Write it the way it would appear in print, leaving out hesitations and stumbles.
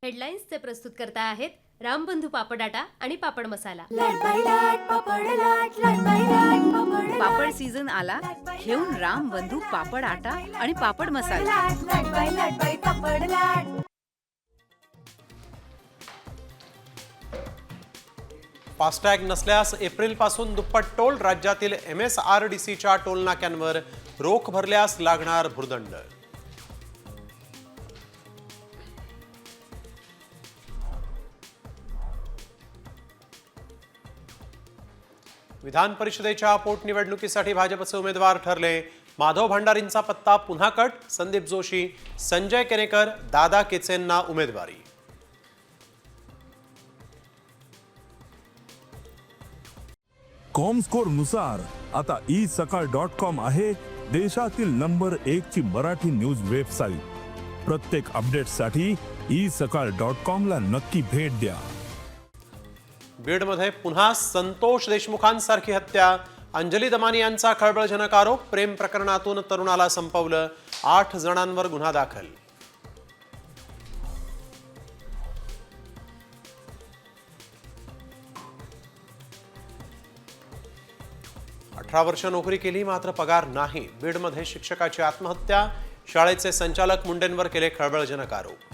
हेडलाईन्सचे प्रस्तुत करता आहेत रामबंधू पापडाटा आणि पापड मसाला। पापड सीझन आला, घेऊन रामबंधू पापड आटा आणि पापड मसाला। फास्टॅग नसल्यास एप्रिलपासून दुप्पट टोल। राज्यातील MSRDCच्या टोल नाक्यांवर रोख भरल्यास लागणार भुर्दंड। विधान परिषदेच्या पोटनिवडणुकीसाठी भाजपचे उमेदवार ठरले। माधव भंडारींचा पत्ता पुन्हा कट। संदीप जोशी, संजय केनेकर, दादा केचेंना उमेदवारी। कॉमस्कोर नुसार आता isakal.com आहे देशातील नंबर 1 ची मराठी न्यूज वेबसाईट। प्रत्येक अपडेटसाठी isakal.com ला नक्की भेट द्या। बीडमध्ये पुन्हा संतोष देशमुखांसारखी हत्या। अंजली दमानी यांचा खळबळजनक आरोप। प्रेम प्रकरणातून तरुणाला संपवलं। 8 जणांवर गुन्हा दाखल। 18 वर्ष नोकरी केली मात्र पगार नाही। बीडमध्ये शिक्षकाची आत्महत्या। शाळेचे संचालक मुंडेंवर केले खळबळजनक आरोप।